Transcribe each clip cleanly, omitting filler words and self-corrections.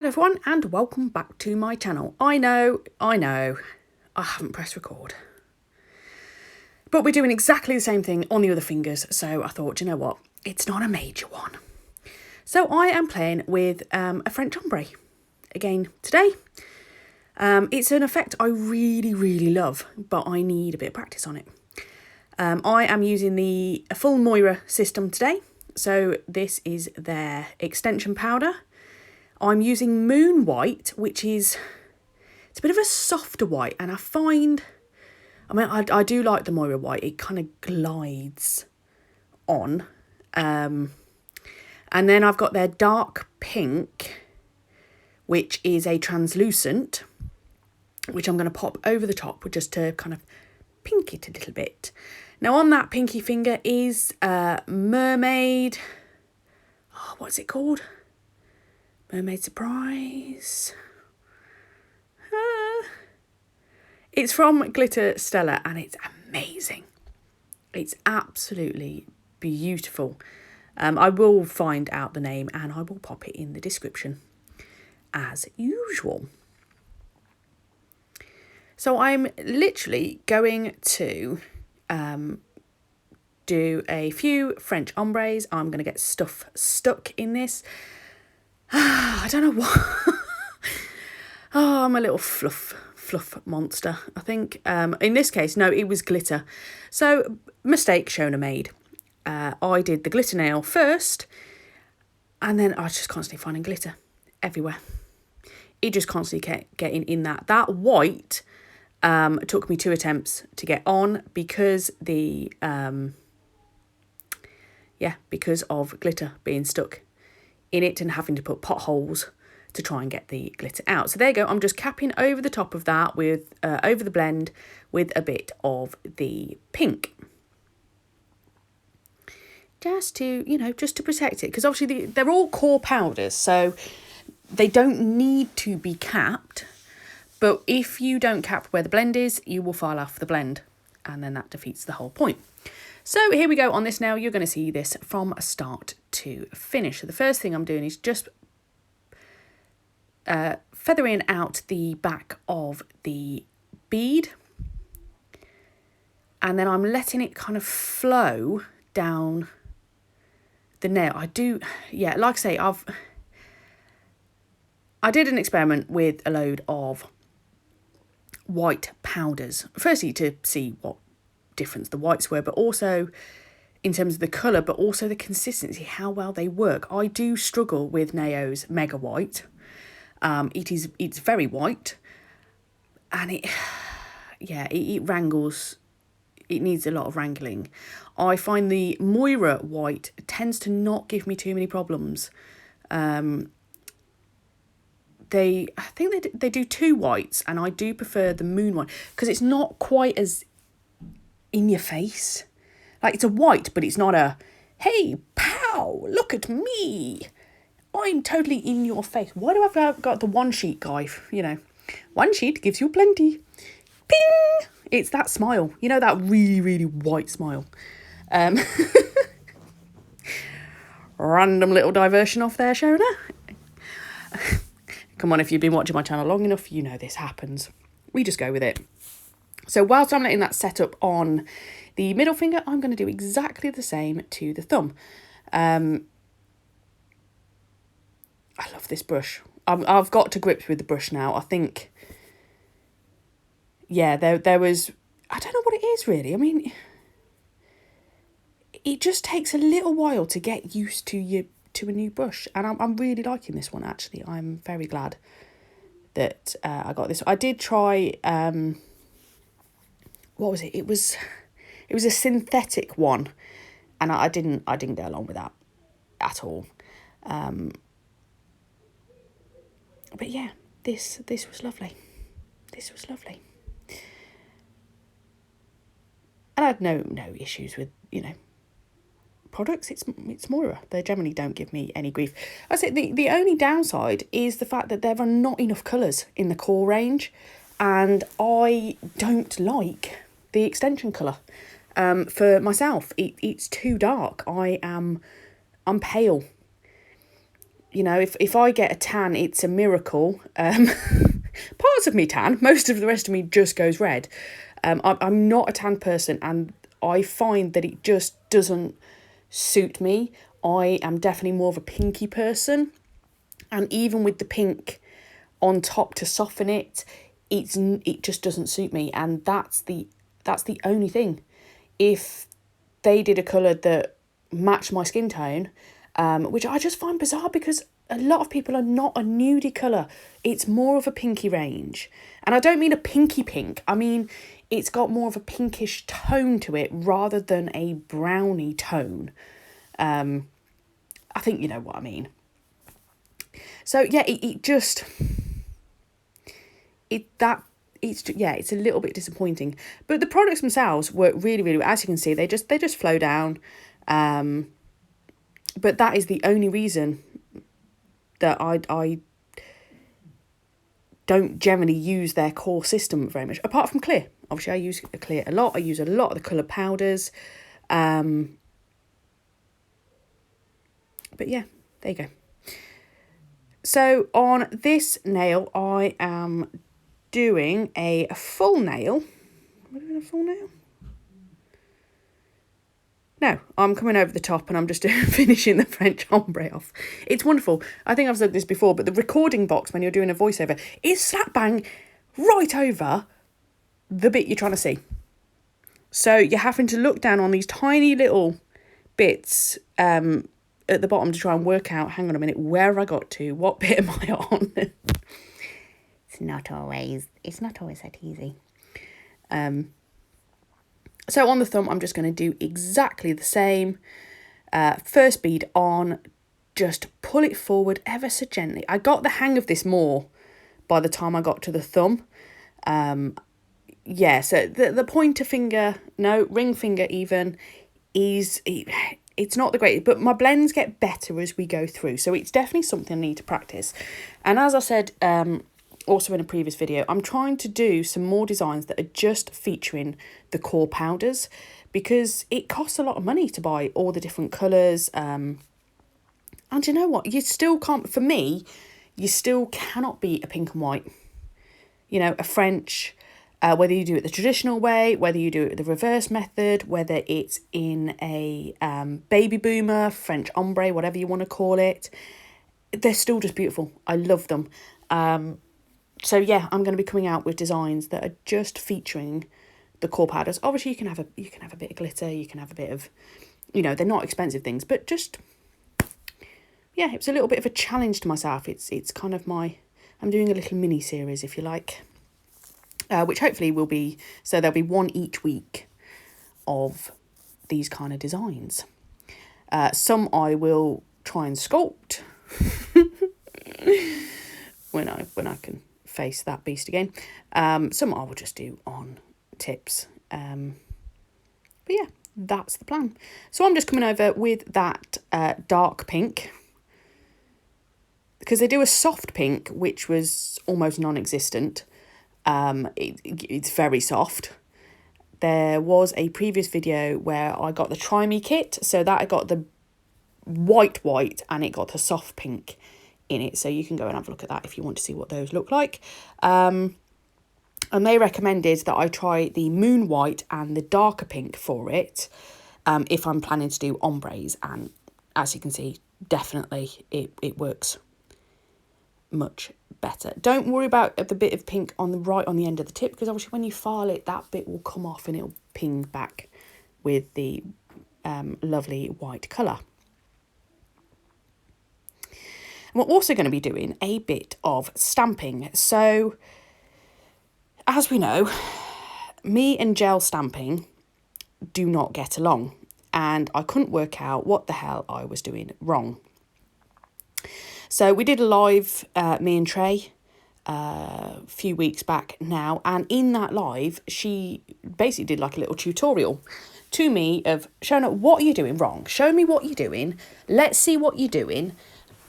Hello everyone and welcome back to my channel. I know, I haven't pressed record. But we're doing exactly the same thing on the other fingers, so I thought, you know what, it's not a major one. So I am playing with a French ombre again today. It's an effect I really love, but I need a bit of practice on it. I am using the full Moyra system today. So this is their extension powder. I'm using Moon White, which is, it's a bit of a softer white, and I do like the Moyra white. It kind of glides on. And then I've got their dark pink, which is a translucent, which I'm going to pop over the top just to kind of pink it a little bit. Now on that pinky finger is mermaid. Oh, what's it called? Mermaid Surprise. It's from Glitterstella and it's amazing. It's absolutely beautiful. I will find out the name and I will pop it in the description as usual. So I'm literally going to do a few French ombres. I'm going to get stuff stuck in this. I don't know what. Oh, I'm a little fluff monster, I think. In this case, no, it was glitter. So, mistake Shona made. I did the glitter nail first, and then I was just constantly finding glitter everywhere. It just constantly kept getting in that. That white took me 2 attempts to get on because because of glitter being stuck in it and having to put potholes to try and get the glitter out. So there you go. I'm just capping over the top of that with over the blend with a bit of the pink. Just to, just to protect it. Because obviously they're all core powders, so they don't need to be capped. But if you don't cap where the blend is, you will file off the blend. And then that defeats the whole point. So here we go on this now. You're going to see this from start to finish. So the first thing I'm doing is just feathering out the back of the bead. And then I'm letting it kind of flow down the nail. Like I say, I did an experiment with a load of white powders. Firstly, to see what difference the whites were, but also in terms of the colour, but also the consistency, how well they work. I do struggle with Neo's Mega White. It's very white, and it wrangles. It needs a lot of wrangling. I find the Moyra white tends to not give me too many problems. I think they do 2 whites, and I do prefer the Moon one because it's not quite as in your face. Like, it's a white, but it's not a, hey, pow, look at me, I'm totally in your face. Why do I have got the one sheet guy? One sheet gives you plenty. Ping! It's that smile. That really white smile. Random little diversion off there, Shona. Come on, if you've been watching my channel long enough, you know this happens. We just go with it. So whilst I'm letting that set up on the middle finger, I'm going to do exactly the same to the thumb. I love this brush. I've got to grips with the brush now. I think, there was, I don't know what it is really. I mean, it just takes a little while to get used to a new brush. And I'm really liking this one, actually. I'm very glad that I got this. I did try, what was it? It was a synthetic one, and I didn't go along with that at all. But yeah, this was lovely. This was lovely. And I had no issues with, products. It's Moyra. They generally don't give me any grief. I say the only downside is the fact that there are not enough colours in the core range, and I don't like the extension colour. For myself, it's too dark. I'm pale. you know, if I get a tan, it's a miracle. Parts of me tan, most of the rest of me just goes red. I'm not a tan person, and I find that it just doesn't suit me. I am definitely more of a pinky person, and even with the pink on top to soften it, it just doesn't suit me, and that's the only thing. If they did a colour that matched my skin tone, which I just find bizarre because a lot of people are not a nudie colour. It's more of a pinky range. And I don't mean a pinky pink. I mean, it's got more of a pinkish tone to it rather than a browny tone. I think you know what I mean. So yeah, it's a little bit disappointing. But the products themselves work really, really well. As you can see, they just flow down. But that is the only reason that I don't generally use their core system very much, apart from clear. Obviously, I use clear a lot. I use a lot of the coloured powders. But yeah, there you go. So on this nail, I am doing a full nail. Am I doing a full nail? No, I'm coming over the top and I'm just finishing the French ombre off. It's wonderful. I think I've said this before, but the recording box when you're doing a voiceover is slap bang right over the bit you're trying to see. So you're having to look down on these tiny little bits at the bottom to try and work out, hang on a minute, where I got to, what bit am I on? It's not always that easy. So on the thumb, I'm just going to do exactly the same. First bead on, just pull it forward ever so gently. I got the hang of this more by the time I got to the thumb. Yeah, so the pointer finger, no, ring finger even, it's not the greatest, but my blends get better as we go through. So it's definitely something I need to practice. And as I said, also in a previous video, I'm trying to do some more designs that are just featuring the core powders, because it costs a lot of money to buy all the different colours. And you know what? You still can't, for me, you still cannot beat a pink and white. You know, a French, whether you do it the traditional way, whether you do it the reverse method, whether it's in a baby boomer, French ombre, whatever you want to call it, they're still just beautiful. I love them. So yeah, I'm going to be coming out with designs that are just featuring the core powders. Obviously, you can have a bit of glitter, you can have a bit of, you know, they're not expensive things, but just, yeah, it was a little bit of a challenge to myself. It's kind of I'm doing a little mini series, if you like, which hopefully will be, so there'll be one each week of these kind of designs. Some I will try and sculpt when I can face that beast again. Some I will just do on tips. But yeah, that's the plan. So I'm just coming over with that dark pink, because they do a soft pink, which was almost non-existent. It's very soft. There was a previous video where I got the Try Me kit, so that I got the white and it got the soft pink in it, so you can go and have a look at that if you want to see what those look like. And they recommended that I try the moon white and the darker pink for it, if I'm planning to do ombres, and as you can see, definitely it works much better. Don't worry about the bit of pink on the end of the tip, because obviously when you file it, that bit will come off and it'll ping back with the lovely white colour. We're also going to be doing a bit of stamping. So, as we know, me and gel stamping do not get along, and I couldn't work out what the hell I was doing wrong. So we did a live, me and Trey, a few weeks back now, and in that live, she basically did like a little tutorial to me of showing up what you're doing wrong. Show me what you're doing, let's see what you're doing,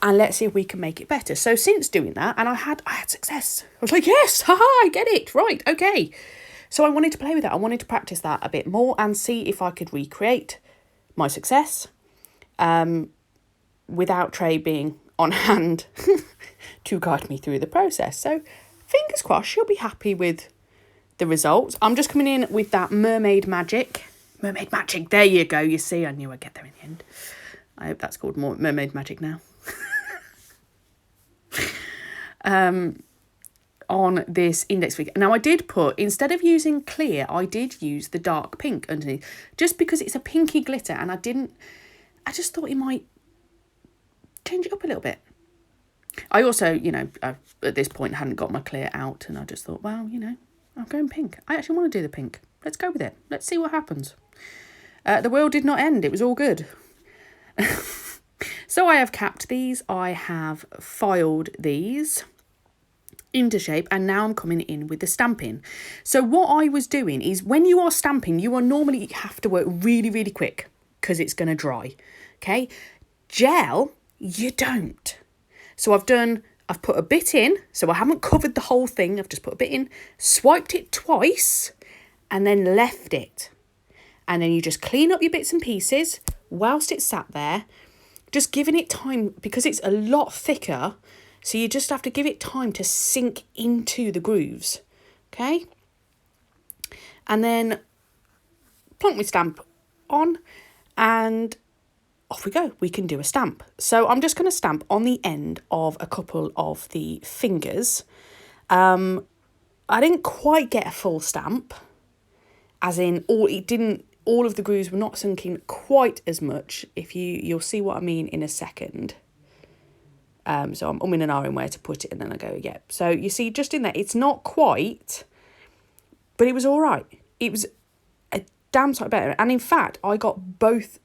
and let's see if we can make it better. So since doing that, and I had success. I was like, yes, haha, I get it, right, okay. So I wanted to play with that. I wanted to practice that a bit more and see if I could recreate my success without Trey being on hand to guide me through the process. So fingers crossed she'll be happy with the results. I'm just coming in with that mermaid magic. Mermaid magic, there you go. You see, I knew I'd get there in the end. I hope that's called mermaid magic now. On this index figure. Now I did put, instead of using clear, I did use the dark pink underneath, just because it's a pinky glitter, and I just thought it might change it up a little bit. I also, you know, at this point hadn't got my clear out, and I just thought, well, you know, I'm going pink. I actually want to do the pink. Let's go with it. Let's see what happens. The world did not end. It was all good. So I have capped these. I have filed these into shape, and now I'm coming in with the stamping. So what I was doing is, when you are stamping, you are normally have to work really, really quick because it's going to dry. Okay. Gel, you don't. So I've put a bit in, so I haven't covered the whole thing. I've just put a bit in, swiped it twice, and then left it. And then you just clean up your bits and pieces whilst it's sat there, just giving it time, because it's a lot thicker. So you just have to give it time to sink into the grooves, okay? And then plonk my stamp on, and off we go. We can do a stamp. So I'm just going to stamp on the end of a couple of the fingers. I didn't quite get a full stamp, as in all of the grooves were not sinking quite as much. You'll see what I mean in a second. So I'm umming and ahhing where to put it, and then I go, yeah. So you see, just in there, it's not quite, but it was all right. It was a damn sight better. And in fact, I got both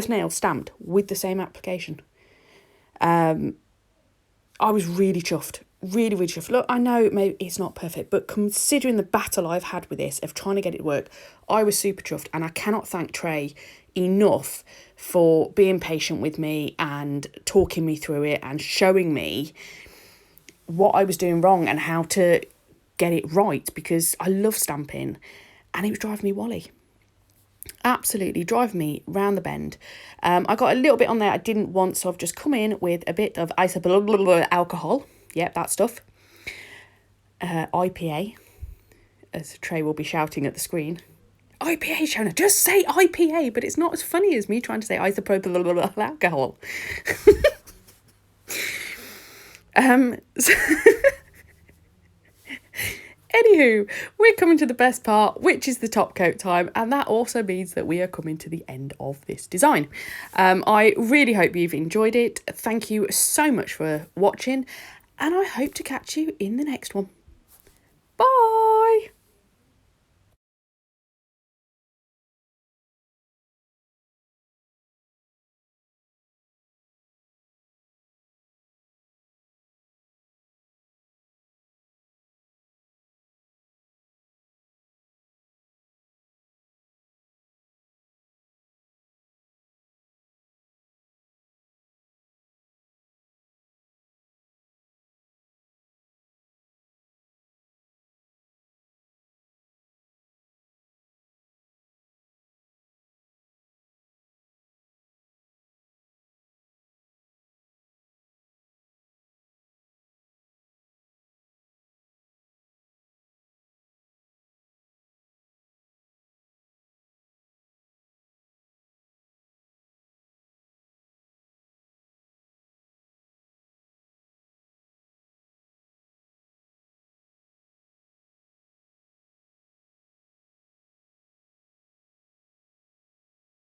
nails stamped with the same application. I was really chuffed. Really, really chuffed. Look, I know maybe it's not perfect, but considering the battle I've had with this of trying to get it to work, I was super chuffed, and I cannot thank Trey enough for being patient with me and talking me through it and showing me what I was doing wrong and how to get it right, because I love stamping and it was driving me wally. Absolutely driving me round the bend. I got a little bit on there I didn't want, so I've just come in with a bit of alcohol. Yep, that stuff. IPA, as Trey will be shouting at the screen. IPA, Shona, just say IPA, but it's not as funny as me trying to say isopropyl alcohol. So anywho, we're coming to the best part, which is the top coat time, and that also means that we are coming to the end of this design. I really hope you've enjoyed it. Thank you so much for watching, and I hope to catch you in the next one. Bye!